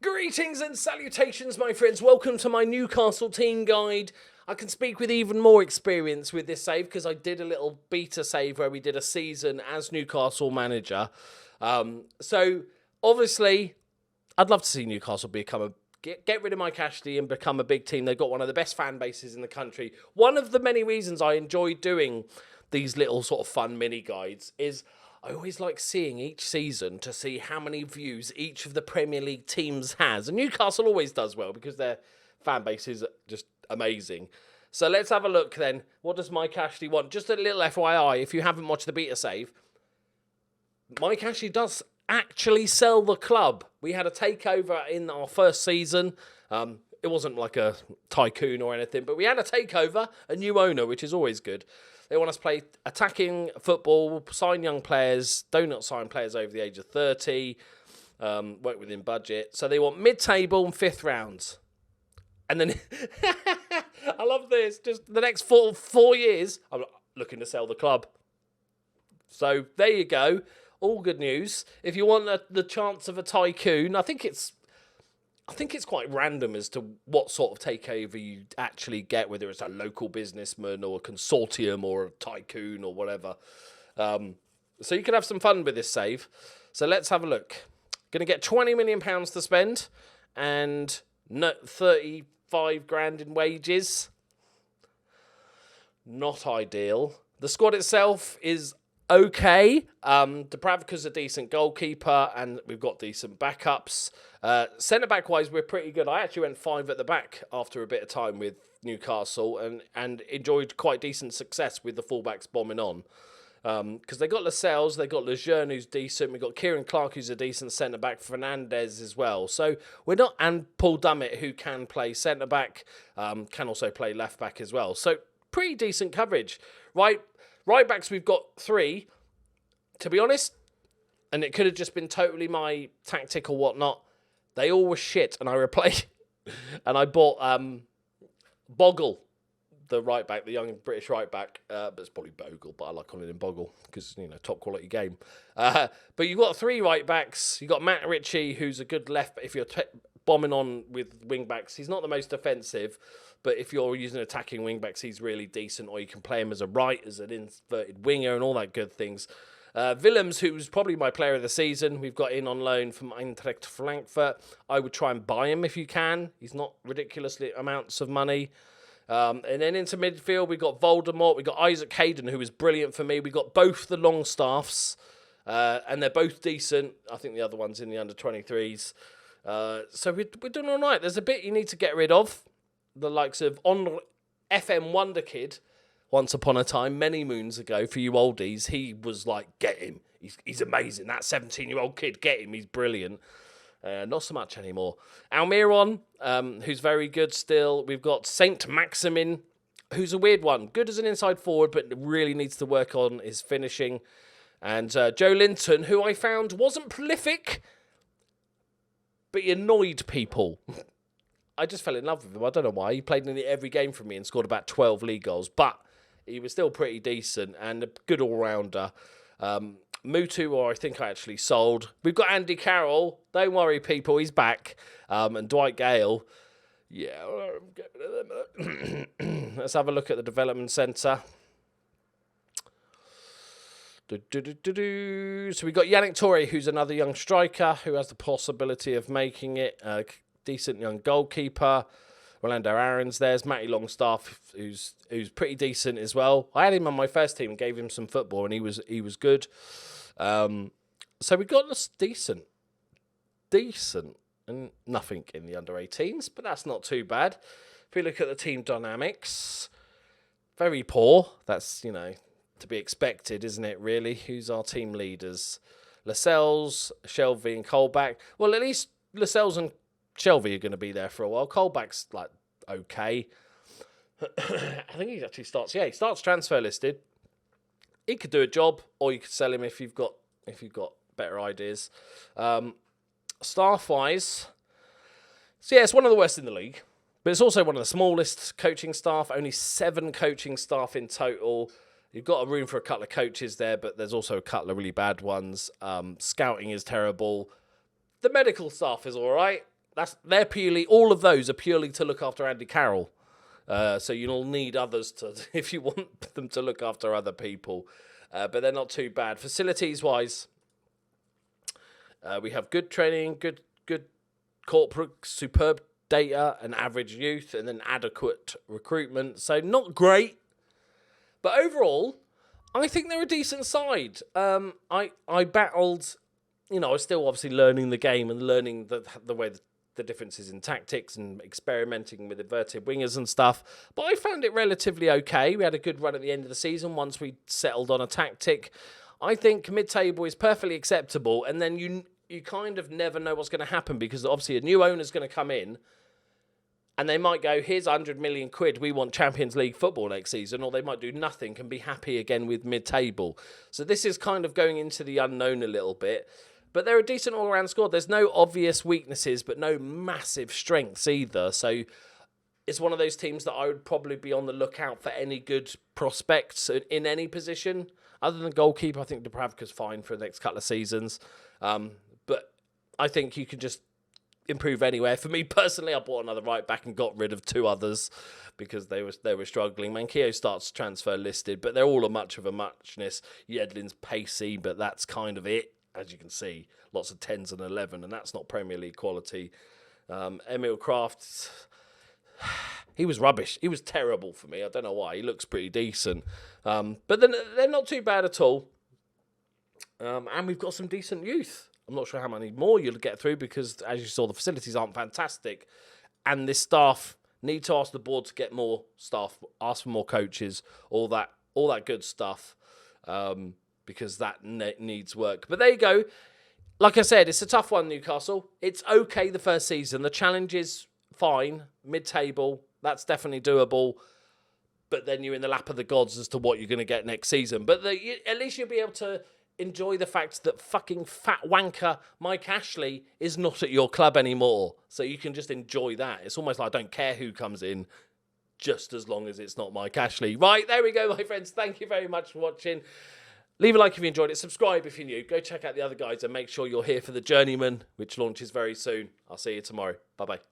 Greetings and salutations, my friends. Welcome to my Newcastle team guide. I can speak with even more experience with this save because I did a little beta save where we did a season as Newcastle manager. So, obviously, I'd love to see Newcastle get rid of Mike Ashley and become a big team. They've got one of the best fan bases in the country. One of the many reasons I enjoy doing these little sort of fun mini guides is I always like seeing each season to see how many views each of the Premier League teams has. And Newcastle always does well because their fan base is just amazing. So let's have a look then. What does Mike Ashley want? Just a little FYI, if you haven't watched the beta save, Mike Ashley does actually sell the club. We had a takeover in our first season. It wasn't like a tycoon or anything, but we had a takeover, a new owner, which is always good. They want us to play attacking football, sign young players, do not sign players over the age of 30, work within budget. So they want mid-table and fifth rounds. And then, I love this, just the next four years, I'm looking to sell the club. So there you go, all good news. If you want the chance of a tycoon, I think it's quite random as to what sort of takeover you actually get, whether it's a local businessman or a consortium or a tycoon or whatever. So you can have some fun with this save. So let's have a look. Going to get £20 million to spend and 35 grand in wages. Not ideal. The squad itself is okay. Dubravka's a decent goalkeeper and we've got decent backups. Centre-back wise, we're pretty good. I actually went 5 at the back after a bit of time with Newcastle and enjoyed quite decent success with the fullbacks bombing on. Because they got Lascelles, they got Lejeune who's decent, we've got Kieran Clark who's a decent centre-back, Fernandez as well. So we're not, and Paul Dummett who can play centre-back, can also play left-back as well. So pretty decent coverage. Right backs, we've got 3. To be honest, and it could have just been totally my tactic or whatnot, they all were shit, and I replaced, and I bought Bogle, the right back, the young British right back, but it's probably Bogle, but I like calling him Bogle because, top quality game. But you've got 3 right backs. You've got Matt Ritchie, who's a good left, if you're bombing on with wing backs, he's not the most offensive, but if you're using attacking wing backs, he's really decent, or you can play him as a right, as an inverted winger, and all that good things. Willems, who's probably my player of the season, we've got in on loan from Eintracht Frankfurt. I would try and buy him if you can. He's not ridiculously amounts of money. And then into midfield, we've got Voldemort, we've got Isaac Hayden, who is brilliant for me. We've got both the Longstaffs, and they're both decent. I think the other one's in the under-23s. So we're doing all right. There's a bit you need to get rid of. The likes of FM Wonder Kid, once upon a time, many moons ago, for you oldies, he was like, get him. He's amazing. That 17-year-old kid, get him. He's brilliant. Not so much anymore. Almiron, who's very good still. We've got Saint Maximin, who's a weird one. Good as an inside forward, but really needs to work on his finishing. And Joe Linton, who I found wasn't prolific, but he annoyed people. I just fell in love with him. I don't know why. He played nearly every game for me and scored about 12 league goals. But he was still pretty decent and a good all-rounder. Mutu, or I think I actually sold. We've got Andy Carroll. Don't worry, people. He's back. And Dwight Gale. Yeah. Let's have a look at the development centre. So we've got Yannick Toure, who's another young striker who has the possibility of making it. A decent young goalkeeper. Orlando Aaron's there's Matty Longstaff, who's pretty decent as well. I had him on my first team and gave him some football, and he was good. So we got this decent, and nothing in the under-18s, but that's not too bad. If we look at the team dynamics, very poor. That's to be expected, isn't it? Really, who's our team leaders? Lascelles, Shelvey, and Colback. Well, at least Lascelles and Shelvey are going to be there for a while. Colback's like okay. I think he actually starts. Yeah, he starts transfer listed. He could do a job, or you could sell him if you've got better ideas. Staff wise, so yeah, it's one of the worst in the league, but it's also one of the smallest coaching staff. Only 7 coaching staff in total. You've got a room for a couple of coaches there, but there's also a couple of really bad ones. Scouting is terrible. The medical staff is all right. they're purely, all of those are purely to look after Andy Carroll. So you'll need others to, if you want them to look after other people. But they're not too bad. Facilities-wise, we have good training, good corporate, superb data, and average youth, and then adequate recruitment. So not great. But overall, I think they're a decent side. I battled, I was still obviously learning the game and learning the way the differences in tactics and experimenting with inverted wingers and stuff. But I found it relatively okay. We had a good run at the end of the season once we settled on a tactic. I think mid-table is perfectly acceptable. And then you kind of never know what's going to happen because obviously a new owner's going to come in and they might go, here's 100 million quid, we want Champions League football next season, or they might do nothing and be happy again with mid-table. So this is kind of going into the unknown a little bit. But they're a decent all-around squad. There's no obvious weaknesses, but no massive strengths either. So it's one of those teams that I would probably be on the lookout for any good prospects in any position. Other than goalkeeper, I think Dubravka's fine for the next couple of seasons. But I think you can just improve anywhere. For me personally, I bought another right back and got rid of two others because they were struggling. Manquillo starts transfer listed, but they're all a much of a muchness. Yedlin's pacey, but that's kind of it. As you can see, lots of 10s and 11, and that's not Premier League quality. Emil Kraft, he was rubbish. He was terrible for me. I don't know why. He looks pretty decent. But then they're not too bad at all. And we've got some decent youth. I'm not sure how many more you'll get through because, as you saw, the facilities aren't fantastic. And this staff need to ask the board to get more staff, ask for more coaches, all that good stuff. Because that needs work. But there you go. Like I said, it's a tough one, Newcastle. It's okay the first season. The challenge is fine. Mid-table, that's definitely doable. But then you're in the lap of the gods as to what you're going to get next season. But at least you'll be able to enjoy the fact that fucking fat wanker Mike Ashley is not at your club anymore. So you can just enjoy that. It's almost like I don't care who comes in, just as long as it's not Mike Ashley. Right, there we go, my friends. Thank you very much for watching. Leave a like if you enjoyed it. Subscribe if you're new. Go check out the other guys and make sure you're here for the Journeyman, which launches very soon. I'll see you tomorrow. Bye-bye.